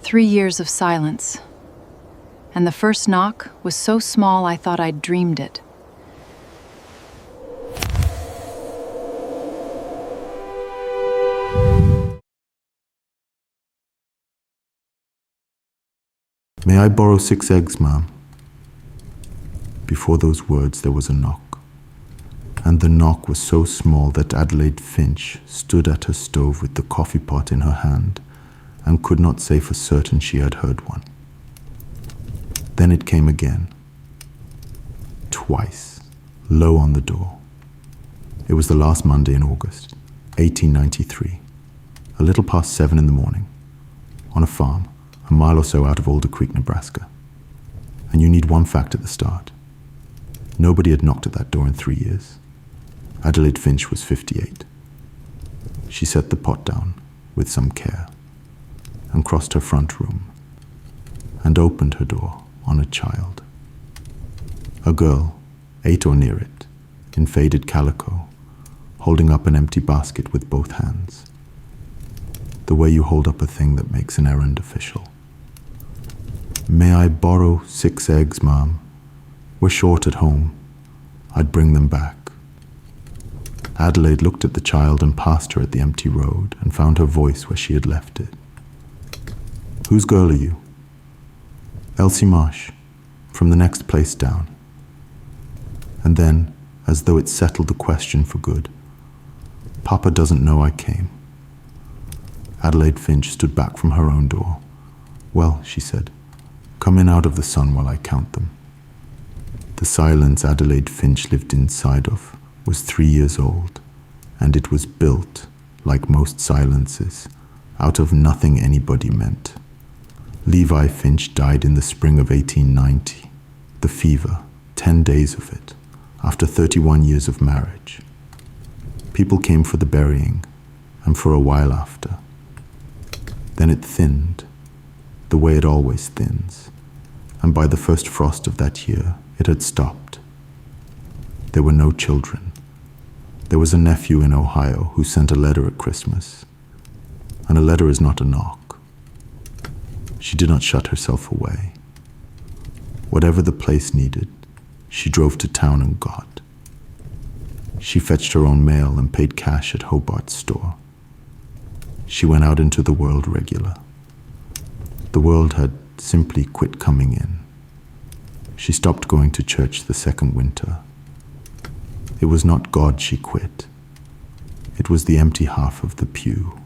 3 years of silence. And the first knock was so small I thought I'd dreamed it. "May I borrow 6 eggs, ma'am?" Before those words there was a knock, and the knock was so small that Adelaide Finch stood at her stove with the coffee pot in her hand and could not say for certain she had heard one. Then it came again, twice, low on the door. It was the last Monday in August, 1893, a little past 7 in the morning, on a farm, a mile or so out of Alder Creek, Nebraska. And you need one fact at the start. Nobody had knocked at that door in 3 years. Adelaide Finch was 58. She set the pot down with some care and crossed her front room and opened her door on a child. A girl, 8 or near it, in faded calico, holding up an empty basket with both hands, the way you hold up a thing that makes an errand official. "May I borrow 6 eggs, ma'am? We're short at home. I'd bring them back." Adelaide looked at the child and passed her at the empty road and found her voice where she had left it. "Whose girl are you?" "Elsie Marsh, from the next place down." And then, as though it settled the question for good, "Papa doesn't know I came." Adelaide Finch stood back from her own door. "Well," she said, "come in out of the sun while I count them." The silence Adelaide Finch lived inside of was 3 years old, and it was built, like most silences, out of nothing anybody meant. Levi Finch died in the spring of 1890, the fever, 10 days of it, after 31 years of marriage. People came for the burying, and for a while after. Then it thinned, the way it always thins, and by the first frost of that year, it had stopped. There were no children. There was a nephew in Ohio who sent a letter at Christmas, and a letter is not a knock. She did not shut herself away. Whatever the place needed, she drove to town and got. She fetched her own mail and paid cash at Hobart's store. She went out into the world regular. The world had simply quit coming in. She stopped going to church the second winter. It was not God she quit. It was the empty half of the pew.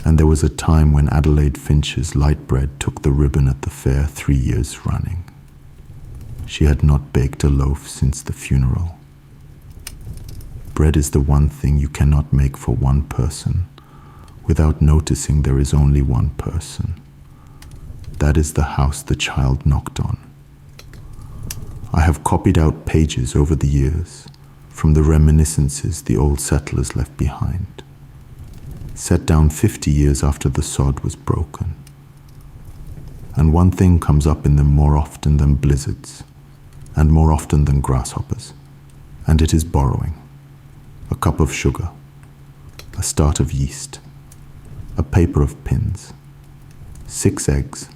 And there was a time when Adelaide Finch's light bread took the ribbon at the fair 3 years running. She had not baked a loaf since the funeral. Bread is the one thing you cannot make for one person without noticing there is only one person. That is the house the child knocked on. I have copied out pages over the years from the reminiscences the old settlers left behind, set down 50 years after the sod was broken. And one thing comes up in them more often than blizzards, and more often than grasshoppers, and it is borrowing. A cup of sugar, a start of yeast, a paper of pins, 6 eggs.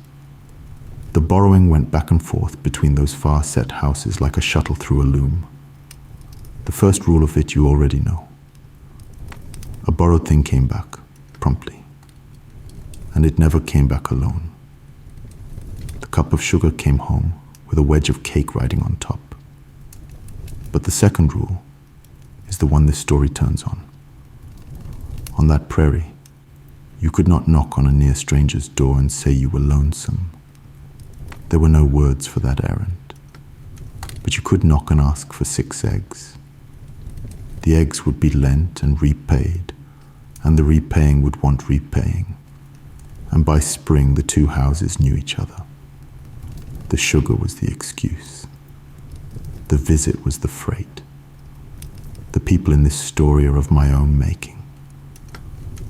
The borrowing went back and forth between those far-set houses like a shuttle through a loom. The first rule of it you already know. A borrowed thing came back, promptly. And it never came back alone. The cup of sugar came home with a wedge of cake riding on top. But the second rule is the one this story turns on. On that prairie, you could not knock on a near stranger's door and say you were lonesome. There were no words for that errand. But you could knock and ask for 6 eggs. The eggs would be lent and repaid, and the repaying would want repaying. And by spring, the 2 houses knew each other. The sugar was the excuse. The visit was the freight. The people in this story are of my own making.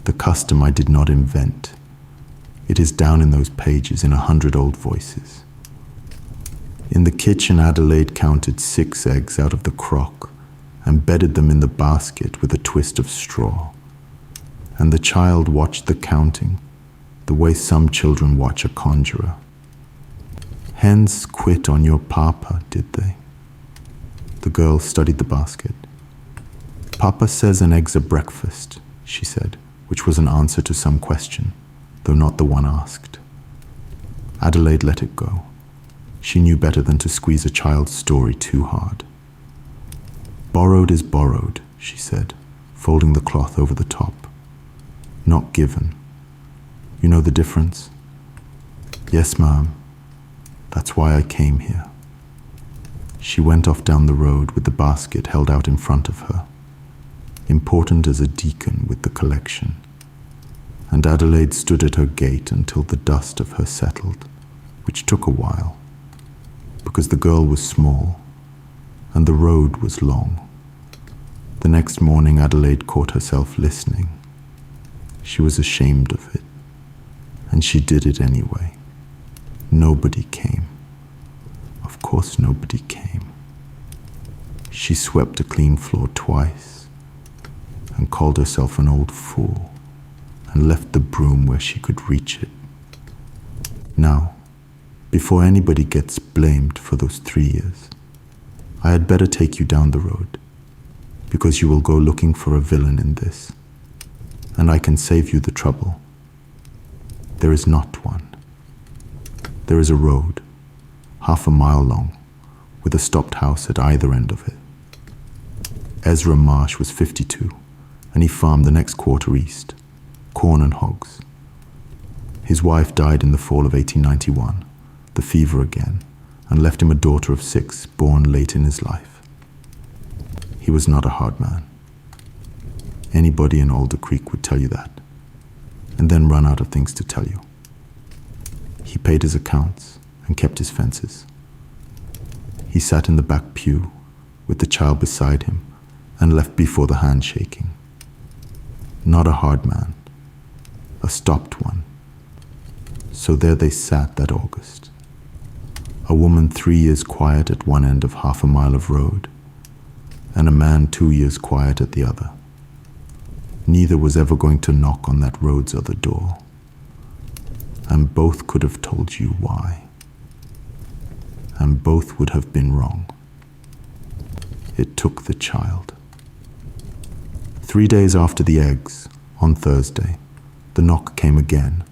The custom I did not invent. It is down in those pages in 100 old voices. In the kitchen, Adelaide counted 6 eggs out of the crock and bedded them in the basket with a twist of straw. And the child watched the counting the way some children watch a conjurer. Hens quit on your papa, did they? The girl studied the basket. Papa says an egg's a breakfast, she said, which was an answer to some question, though not the one asked. Adelaide let it go. She knew better than to squeeze a child's story too hard. Borrowed is borrowed, she said, folding the cloth over the top. Not given. You know the difference? Yes, ma'am. That's why I came here. She went off down the road with the basket held out in front of her, important as a deacon with the collection. And Adelaide stood at her gate until the dust of her settled, which took a while, because the girl was small and the road was long. The next morning Adelaide caught herself listening. She was ashamed of it, and she did it anyway. Nobody came. Of course nobody came. She swept a clean floor twice and called herself an old fool and left the broom where she could reach it. Now, before anybody gets blamed for those 3 years, I had better take you down the road, because you will go looking for a villain in this, and I can save you the trouble. There is not one. There is a road, half a mile long, with a stopped house at either end of it. Ezra Marsh was 52, and he farmed the next quarter east, corn and hogs. His wife died in the fall of 1891, the fever again, and left him a daughter of 6, born late in his life. He was not a hard man. Anybody in Alder Creek would tell you that, and then run out of things to tell you. He paid his accounts and kept his fences. He sat in the back pew with the child beside him and left before the handshaking. Not a hard man, a stopped one. So there they sat that August. A woman 3 years quiet at one end of half a mile of road, and a man 2 years quiet at the other. Neither was ever going to knock on that road's other door, and both could have told you why. And both would have been wrong. It took the child. 3 days after the eggs, on Thursday, the knock came again,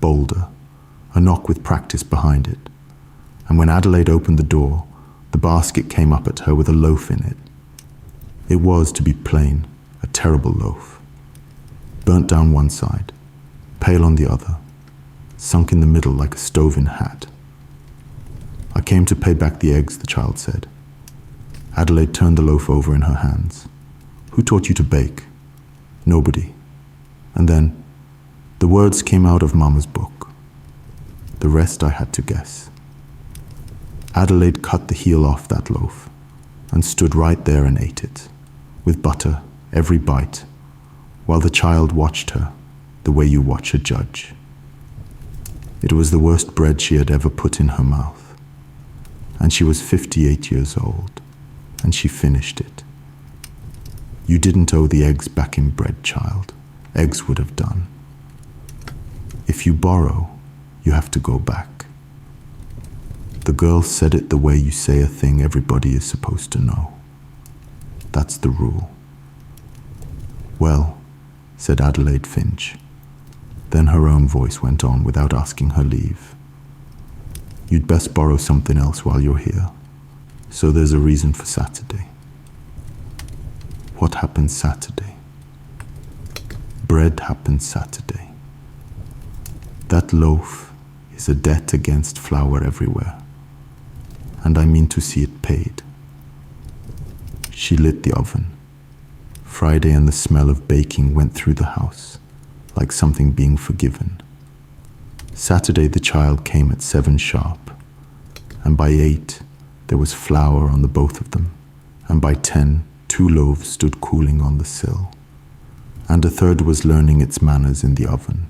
bolder, a knock with practice behind it. And when Adelaide opened the door, the basket came up at her with a loaf in it. It was, to be plain, a terrible loaf. Burnt down one side, pale on the other, sunk in the middle like a stove-in hat. I came to pay back the eggs, the child said. Adelaide turned the loaf over in her hands. Who taught you to bake? Nobody. And then, the words came out of Mama's book. The rest I had to guess. Adelaide cut the heel off that loaf and stood right there and ate it, with butter every bite, while the child watched her the way you watch a judge. It was the worst bread she had ever put in her mouth, and she was 58 years old, and she finished it. You didn't owe the eggs back in bread, child. Eggs would have done. If you borrow, you have to go back. The girl said it the way you say a thing everybody is supposed to know. That's the rule. Well, said Adelaide Finch. Then her own voice went on without asking her leave. You'd best borrow something else while you're here, so there's a reason for Saturday. What happened Saturday? Bread happened Saturday. That loaf is a debt against flour everywhere, and I mean to see it paid. She lit the oven. Friday and the smell of baking went through the house, like something being forgiven. Saturday the child came at 7 sharp, and by 8 there was flour on the both of them, and by 10 2 loaves stood cooling on the sill, and a third was learning its manners in the oven.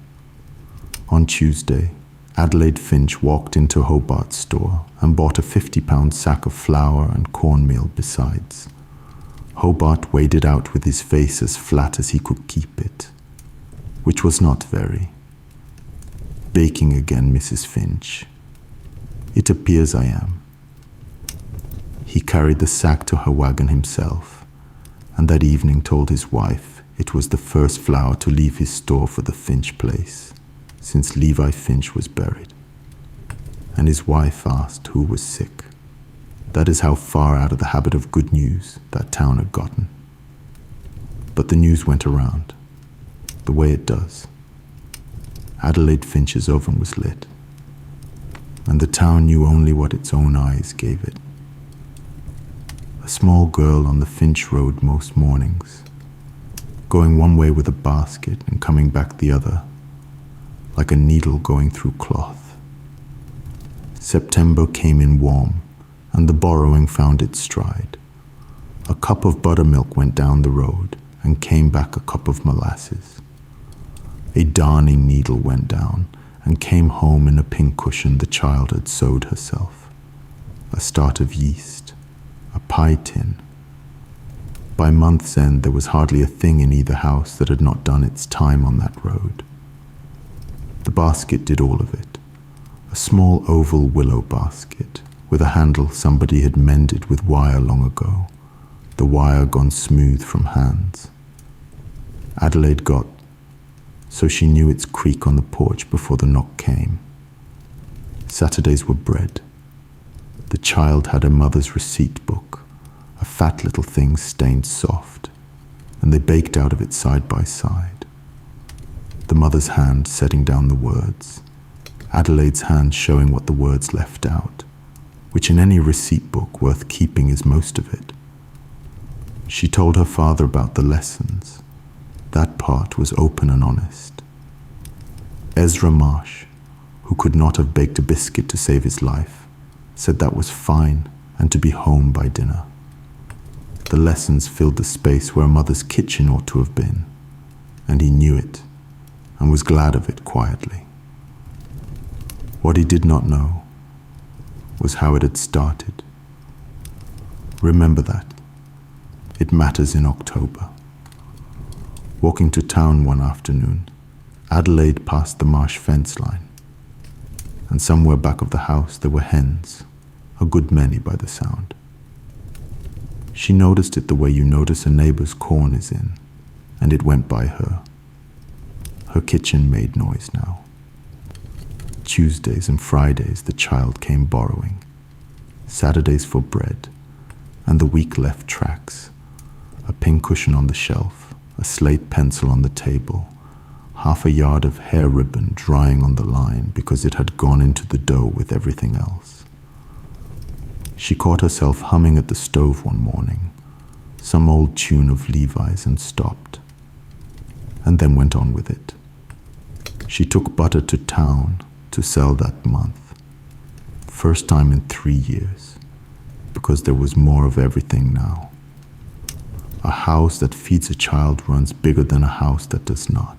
On Tuesday, Adelaide Finch walked into Hobart's store and bought a 50-pound sack of flour and cornmeal besides. Hobart weighed it out with his face as flat as he could keep it, which was not very. baking again, Mrs. Finch?" "It appears I am." He carried the sack to her wagon himself, and that evening told his wife it was the first flour to leave his store for the Finch place since Levi Finch was buried. And his wife asked who was sick. That is how far out of the habit of good news that town had gotten. But the news went around, the way it does. Adelaide Finch's oven was lit, and the town knew only what its own eyes gave it. A small girl on the Finch Road most mornings, going one way with a basket and coming back the other, like a needle going through cloth. September came in warm, and the borrowing found its stride. A cup of buttermilk went down the road, and came back a cup of molasses. A darning needle went down, and came home in a pincushion the child had sewed herself. A start of yeast, a pie tin. By month's end there was hardly a thing in either house that had not done its time on that road. The basket did all of it. A small oval willow basket, with a handle somebody had mended with wire long ago, the wire gone smooth from hands. Adelaide got, so she knew its creak on the porch before the knock came. Saturdays were bread. The child had her mother's receipt book, a fat little thing stained soft, and they baked out of it side by side. The mother's hand setting down the words, Adelaide's hand showing what the words left out, which in any receipt book worth keeping is most of it. She told her father about the lessons. That part was open and honest. Ezra Marsh, who could not have baked a biscuit to save his life, said that was fine and to be home by dinner. The lessons filled the space where a mother's kitchen ought to have been, and he knew it and was glad of it quietly. What he did not know was how it had started. Remember that. It matters in October. Walking to town one afternoon, Adelaide passed the marsh fence line, and somewhere back of the house there were hens, a good many by the sound. She noticed it the way you notice a neighbor's corn is in, and it went by her. Her kitchen made noise now. Tuesdays and Fridays the child came borrowing, Saturdays for bread, and the week left tracks, a pincushion on the shelf, a slate pencil on the table, half a yard of hair ribbon drying on the line because it had gone into the dough with everything else. She caught herself humming at the stove one morning, some old tune of Levi's, and stopped, and then went on with it. She took butter to town to sell that month, first time in 3 years, because there was more of everything now. A house that feeds a child runs bigger than a house that does not.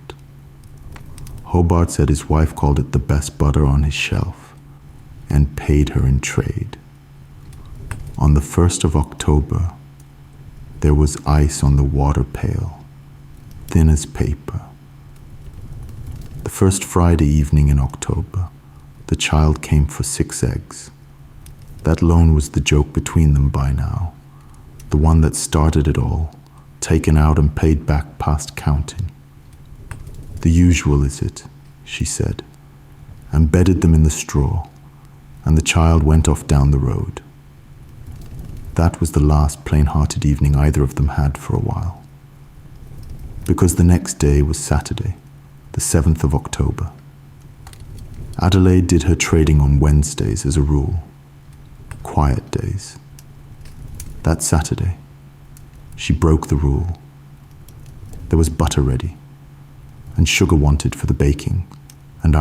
Hobart said his wife called it the best butter on his shelf, and paid her in trade. On the 1st of October, there was ice on the water pail, thin as paper. The first Friday evening in October, the child came for 6 eggs. That loan was the joke between them by now, the one that started it all, taken out and paid back past counting. The usual is it, she said, and bedded them in the straw, and the child went off down the road. That was the last plain-hearted evening either of them had for a while, because the next day was Saturday, the 7th of October. Adelaide did her trading on Wednesdays as a rule, quiet days. That Saturday, she broke the rule. There was butter ready, and sugar wanted for the baking, and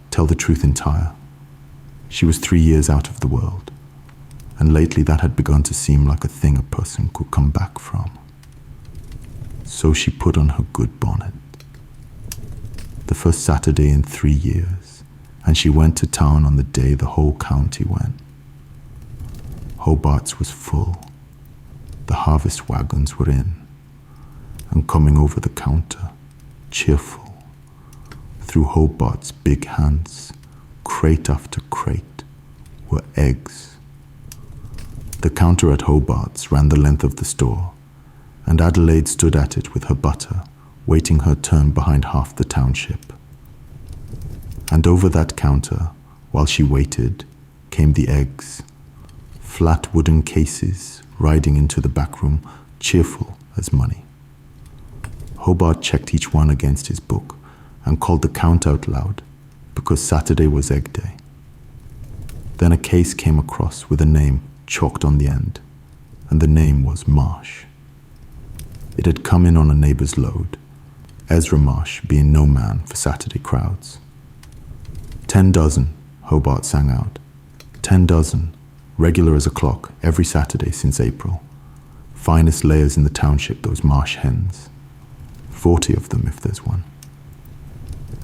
tell the truth entire, she was 3 years out of the world, and lately that had begun to seem like a thing a person could come back from. So she put on her good bonnet. The first Saturday in 3 years, and she went to town on the day the whole county went. Hobart's was full. The harvest wagons were in, and coming over the counter, cheerful, through Hobart's big hands, crate after crate, were eggs. The counter at Hobart's ran the length of the store, and Adelaide stood at it with her butter, waiting her turn behind half the township. And over that counter, while she waited, came the eggs, flat wooden cases riding into the back room, cheerful as money. Hobart checked each one against his book and called the count out loud, because Saturday was egg day. Then a case came across with a name chalked on the end, and the name was Marsh. It had come in on a neighbor's load, Ezra Marsh being no man for Saturday crowds. 10 dozen, Hobart sang out. 10 dozen, regular as a clock, every Saturday since April. Finest layers in the township, those Marsh hens. 40 of them, if there's one.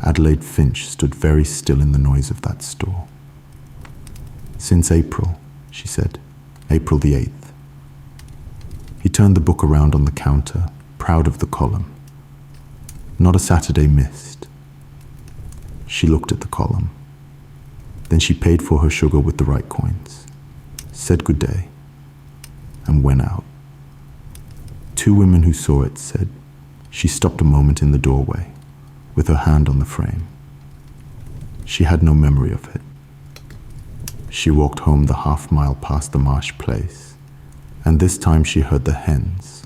Adelaide Finch stood very still in the noise of that store. Since April, she said, April the 8th. He turned the book around on the counter, proud of the column. Not a Saturday missed. She looked at the column. Then she paid for her sugar with the right coins, said good day, and went out. Two women who saw it said she stopped a moment in the doorway, with her hand on the frame. She had no memory of it. She walked home the half-mile past the Marsh place, and this time she heard the hens.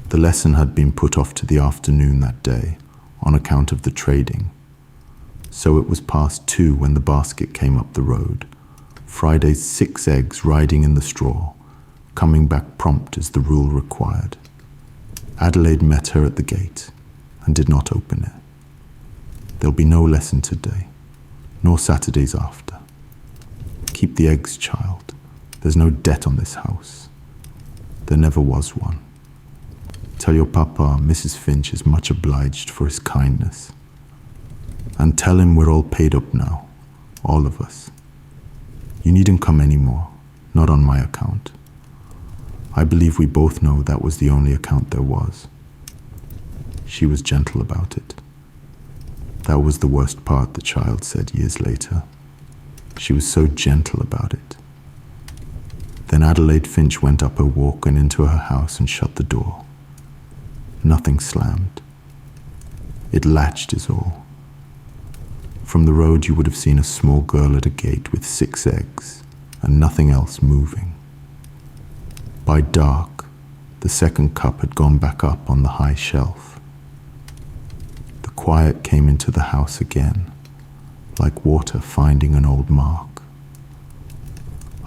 The lesson had been put off to the afternoon that day on account of the trading, so it was past 2 when the basket came up the road, Friday's 6 eggs riding in the straw, coming back prompt as the rule required. Adelaide met her at the gate and did not open it. There'll be no lesson today, nor Saturdays after. Keep the eggs, child. There's no debt on this house. There never was one. Tell your papa Mrs. Finch is much obliged for his kindness. And tell him we're all paid up now, all of us. You needn't come anymore, not on my account. I believe we both know that was the only account there was. She was gentle about it. That was the worst part, the child said years later. She was so gentle about it. Then Adelaide Finch went up her walk and into her house and shut the door. Nothing slammed. It latched is all. From the road you would have seen a small girl at a gate with 6 eggs and nothing else moving. By dark, the second cup had gone back up on the high shelf. The quiet came into the house again, like water finding an old mark.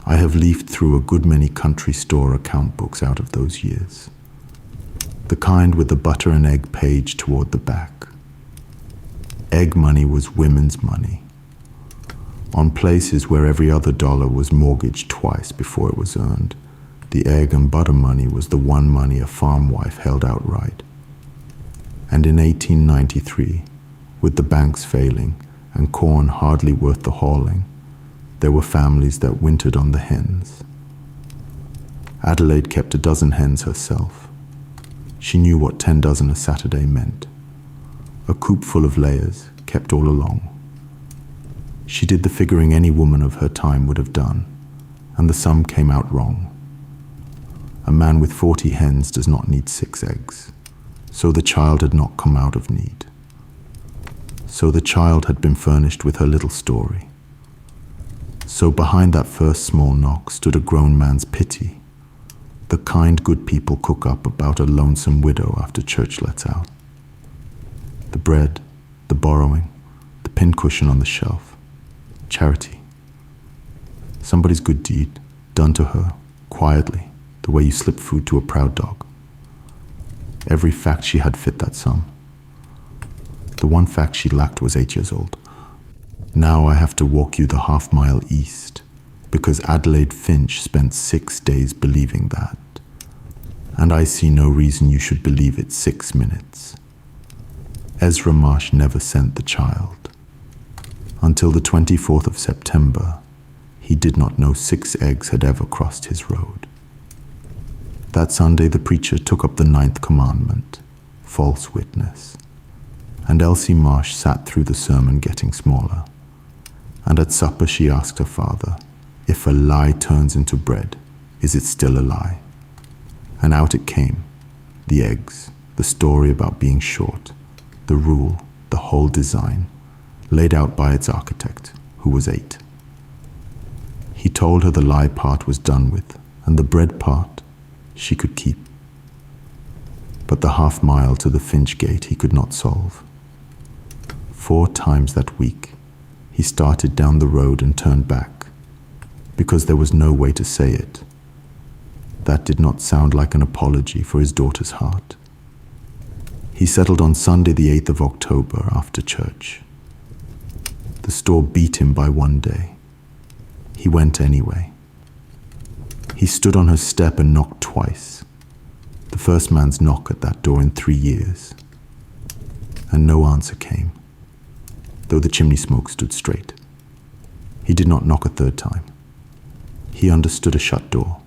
I have leafed through a good many country store account books out of those years, the kind with the butter and egg page toward the back. Egg money was women's money, on places where every other dollar was mortgaged twice before it was earned. The egg and butter money was the one money a farm wife held outright. And in 1893, with the banks failing and corn hardly worth the hauling, there were families that wintered on the hens. Adelaide kept a dozen hens herself. She knew what 10 dozen a Saturday meant. A coop full of layers, kept all along. She did the figuring any woman of her time would have done, and the sum came out wrong. A man with 40 hens does not need 6 eggs, so the child had not come out of need. So the child had been furnished with her little story. So behind that first small knock stood a grown man's pity, the kind good people cook up about a lonesome widow after church lets out. The bread, the borrowing, the pincushion on the shelf. Charity. Somebody's good deed, done to her, quietly, the way you slip food to a proud dog. Every fact she had fit that sum. The one fact she lacked was 8 years old. Now I have to walk you the half-mile east, because Adelaide Finch spent 6 days believing that. And I see no reason you should believe it 6 minutes. Ezra Marsh never sent the child. Until the 24th of September, he did not know 6 eggs had ever crossed his road. That Sunday the preacher took up the 9th commandment, false witness, and Elsie Marsh sat through the sermon getting smaller. And at supper she asked her father, if a lie turns into bread, is it still a lie? And out it came, the eggs, the story about being short, the rule, the whole design, laid out by its architect, who was 8. He told her the lie part was done with, and the bread part she could keep. But the half-mile to the Finch gate he could not solve. 4 times that week, he started down the road and turned back, because there was no way to say it. That did not sound like an apology for his daughter's heart. He settled on Sunday the 8th of October after church. The store beat him by 1 day. He went anyway. He stood on her step and knocked twice. The first man's knock at that door in 3 years. And no answer came, though the chimney smoke stood straight. He did not knock a 3rd time. He understood a shut door.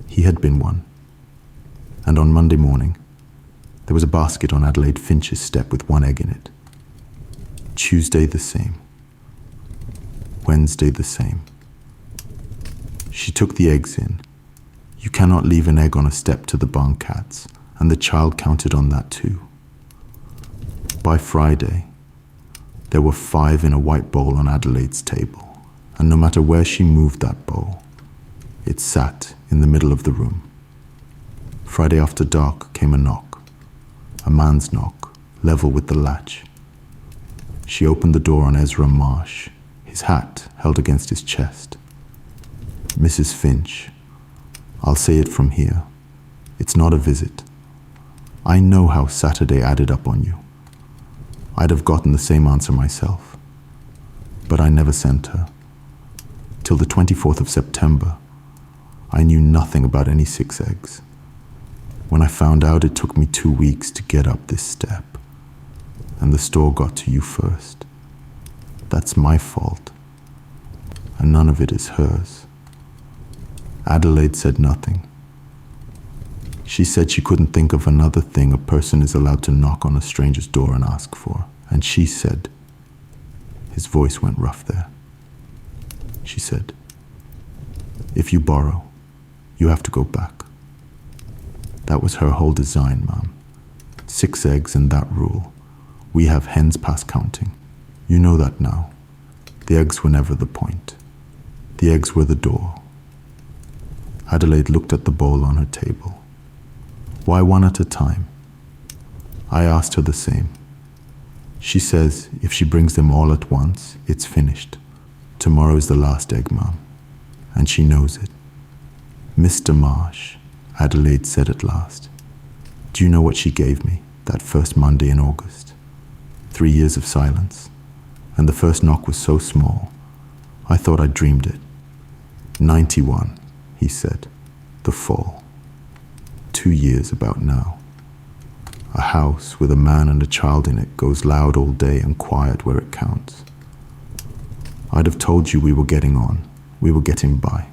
He had been one. And on Monday morning, there was a basket on Adelaide Finch's step with 1 egg in it. Tuesday the same. Wednesday the same. She took the eggs in. You cannot leave an egg on a step to the barn cats, and the child counted on that too. By Friday, there were 5 in a white bowl on Adelaide's table, and no matter where she moved that bowl, it sat in the middle of the room. Friday after dark came a knock, a man's knock, level with the latch. She opened the door on Ezra Marsh, his hat held against his chest. Mrs. Finch, I'll say it from here. It's not a visit. I know how Saturday added up on you. I'd have gotten the same answer myself. But I never sent her. Till the 24th of September, I knew nothing about any 6 eggs. When I found out, it took me 2 weeks to get up this step. And the store got to you first. That's my fault. And none of it is hers. Adelaide said nothing. She said she couldn't think of another thing a person is allowed to knock on a stranger's door and ask for. And she said, his voice went rough there. She said, if you borrow, you have to go back. That was her whole design, Ma'am. 6 eggs and that rule. We have hens past counting. You know that now. The eggs were never the point. The eggs were the door. Adelaide looked at the bowl on her table. Why 1 at a time? I asked her the same. She says if she brings them all at once, it's finished. Tomorrow is the last egg, Ma'am. And she knows it. Mr. Marsh, Adelaide said at last. Do you know what she gave me that first Monday in August? 3 years of silence. And the first knock was so small, I thought I dreamed it. 91, he said. The fall. 2 years about now. A house with a man and a child in it goes loud all day and quiet where it counts. I'd have told you we were getting on. We were getting by.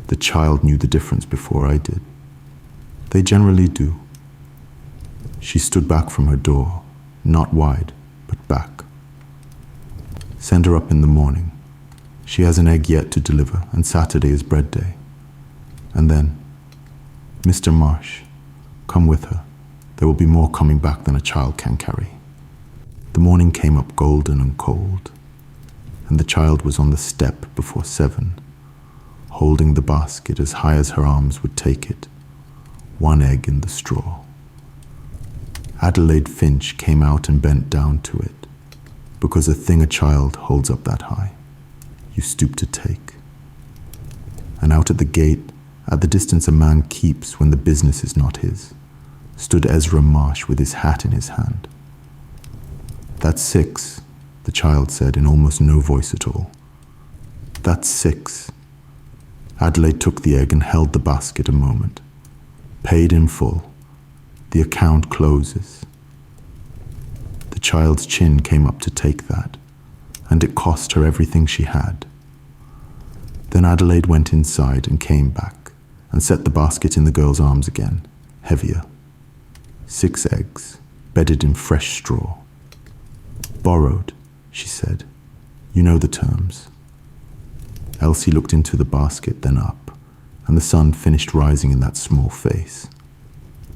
The child knew the difference before I did. They generally do. She stood back from her door, not wide, but back. Send her up in the morning. She has an egg yet to deliver, and Saturday is bread day. And then, Mr. Marsh, come with her. There will be more coming back than a child can carry. The morning came up golden and cold, and the child was on the step before 7, holding the basket as high as her arms would take it, 1 egg in the straw. Adelaide Finch came out and bent down to it, because a thing a child holds up that high, you stoop to take. And out at the gate, at the distance a man keeps when the business is not his, stood Ezra Marsh with his hat in his hand. That's 6, the child said in almost no voice at all. That's 6. Adelaide took the egg and held the basket a moment. Paid in full. The account closes. The child's chin came up to take that, and it cost her everything she had. Then Adelaide went inside and came back, and set the basket in the girl's arms again, heavier. 6 eggs, bedded in fresh straw. "Borrowed," she said. "You know the terms." Elsie looked into the basket, then up, and the sun finished rising in that small face.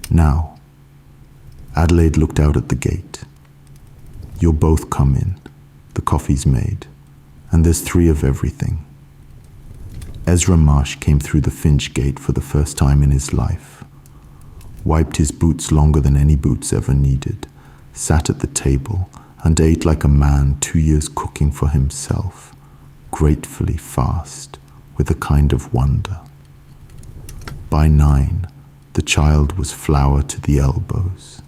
"Now." Adelaide looked out at the gate. "You'll both come in. The coffee's made, and there's 3 of everything." Ezra Marsh came through the Finch gate for the first time in his life, wiped his boots longer than any boots ever needed, sat at the table, and ate like a man 2 years cooking for himself, gratefully fast, with a kind of wonder. By 9, the child was flour to the elbows.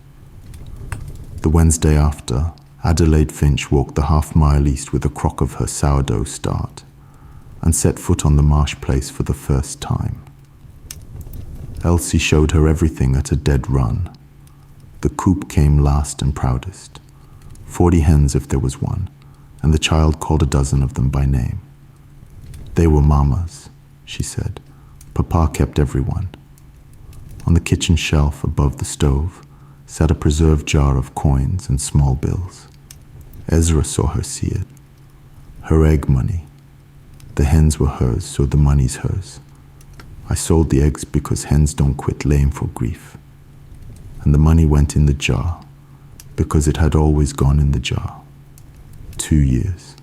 The Wednesday after, Adelaide Finch walked the half-mile east with a crock of her sourdough start, and set foot on the marsh place for the first time. Elsie showed her everything at a dead run. The coop came last and proudest. 40 hens if there was one, and the child called a dozen of them by name. "They were Mama's," she said. "Papa kept everyone." On the kitchen shelf above the stove sat a preserved jar of coins and small bills. Ezra saw her see it. Her egg money. The hens were hers, so the money's hers. I sold the eggs because hens don't quit laying for grief. And the money went in the jar, because it had always gone in the jar. 2 years,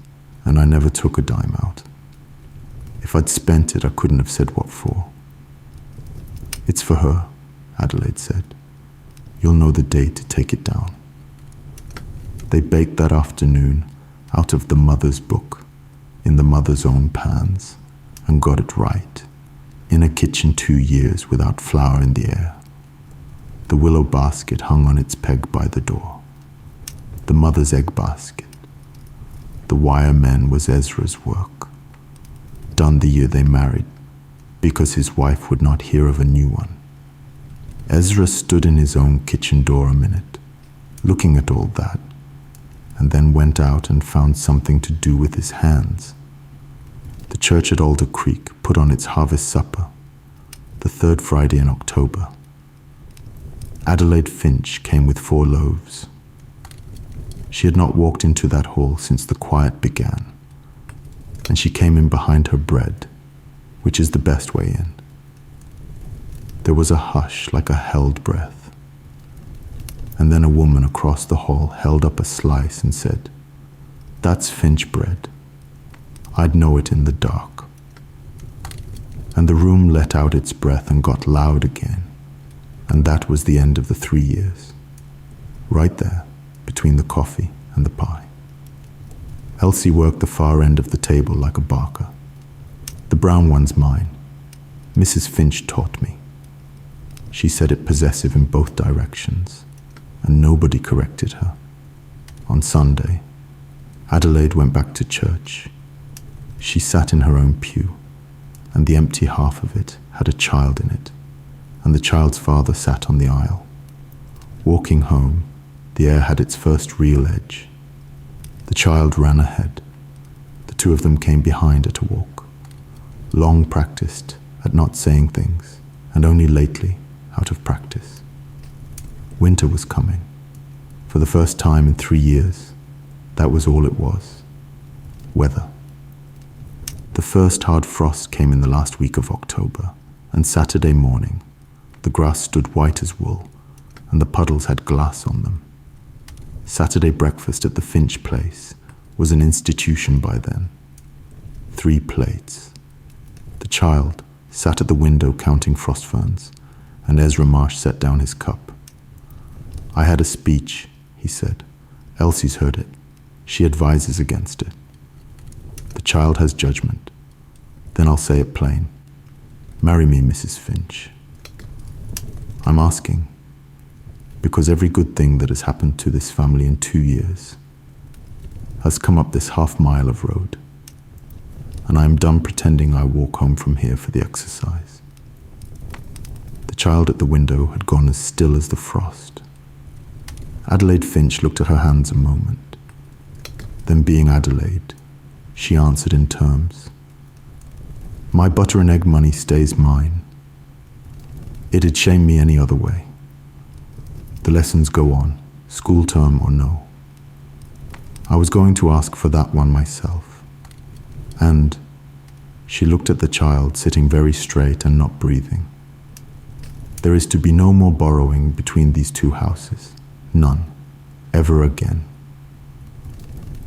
and I never took a dime out. If I'd spent it, I couldn't have said what for. "It's for her," Adelaide said. "You'll know the day to take it down." They baked that afternoon out of the mother's book, in the mother's own pans, and got it right, in a kitchen 2 years without flour in the air. The willow basket hung on its peg by the door. The mother's egg basket. The wire men was Ezra's work, done the year they married, because his wife would not hear of a new one. Ezra stood in his own kitchen door a minute, looking at all that, and then went out and found something to do with his hands. The church at Alder Creek put on its harvest supper, the 3rd Friday in October. Adelaide Finch came with 4 loaves. She had not walked into that hall since the quiet began, and she came in behind her bread, which is the best way in. There was a hush like a held breath, and then a woman across the hall held up a slice and said, "That's Finch bread. I'd know it in the dark." And the room let out its breath and got loud again, and that was the end of the 3 years, right there, between the coffee and the pie. Elsie worked the far end of the table like a barker. "The brown one's mine. Mrs. Finch taught me." She said it possessive in both directions, and nobody corrected her. On Sunday, Adelaide went back to church. She sat in her own pew, and the empty half of it had a child in it, and the child's father sat on the aisle. Walking home, the air had its first real edge. The child ran ahead. The 2 of them came behind at a walk, long practiced at not saying things, and only lately out of practice. Winter was coming. For the first time in 3 years, that was all it was. Weather. The first hard frost came in the last week of October, and Saturday morning, the grass stood white as wool, and the puddles had glass on them. Saturday breakfast at the Finch place was an institution by then. 3 plates. The child sat at the window counting frost ferns, and Ezra Marsh set down his cup. "I had a speech," he said. "Elsie's heard it. She advises against it. The child has judgment. Then I'll say it plain. Marry me, Mrs. Finch." I'm asking, because every good thing that has happened to this family in 2 years has come up this half-mile of road, and I am done pretending I walk home from here for the exercise. The child at the window had gone as still as the frost. Adelaide Finch looked at her hands a moment. Then, being Adelaide, she answered in terms. "My butter and egg money stays mine. It'd shame me any other way. The lessons go on, school term or no. I was going to ask for that one myself. And she looked at the child sitting very straight and not breathing. There is to be no more borrowing between these two houses. None. Ever again.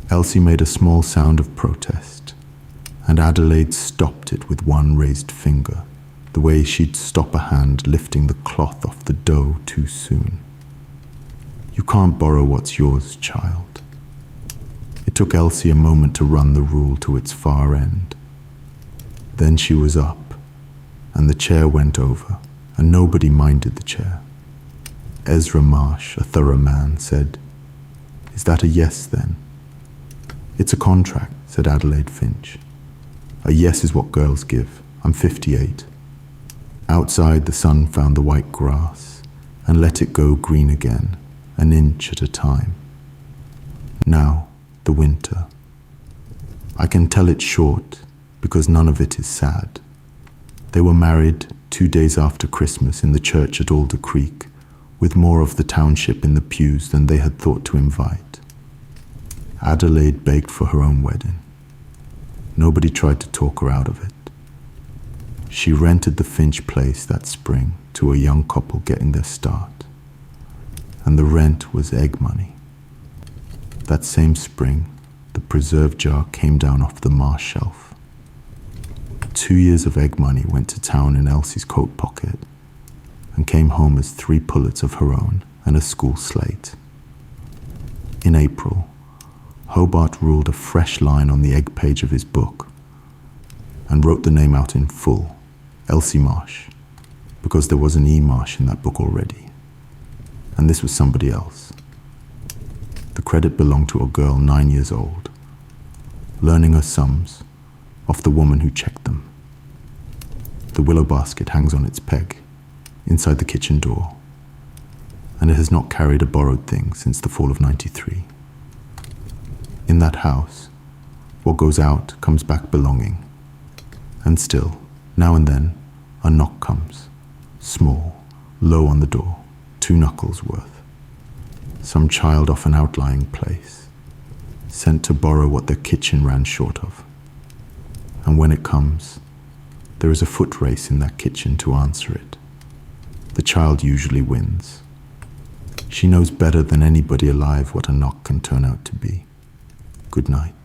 Elsie made a small sound of protest, and Adelaide stopped it with one raised finger, the way she'd stop a hand lifting the cloth off the dough too soon. You can't borrow what's yours, child. It took Elsie a moment to run the rule to its far end. Then she was up, and the chair went over, and nobody minded the chair. Ezra Marsh, a thorough man, said, "Is that a yes, then?" "It's a contract," said Adelaide Finch. "A yes is what girls give. I'm 58. Outside, the sun found the white grass and let it go green again, an inch at a time. Now, the winter. I can tell it's short because none of it is sad. They were married 2 days after Christmas in the church at Alder Creek, with more of the township in the pews than they had thought to invite. Adelaide begged for her own wedding. Nobody tried to talk her out of it. She rented the Finch place that spring to a young couple getting their start, and the rent was egg money. That same spring, the preserve jar came down off the Marsh shelf. 2 years of egg money went to town in Elsie's coat pocket and came home as 3 pullets of her own and a school slate. In April, Hobart ruled a fresh line on the egg page of his book and wrote the name out in full, Elsie Marsh, because there was an E. Marsh in that book already, and this was somebody else. The credit belonged to a girl 9 years old, learning her sums off the woman who checked them. The willow basket hangs on its peg inside the kitchen door, and it has not carried a borrowed thing since the fall of '93. In that house, what goes out comes back belonging. And still, now and then, a knock comes, small, low on the door, 2 knuckles worth. Some child off an outlying place, sent to borrow what their kitchen ran short of. And when it comes, there is a foot race in that kitchen to answer it. The child usually wins. She knows better than anybody alive what a knock can turn out to be. Good night.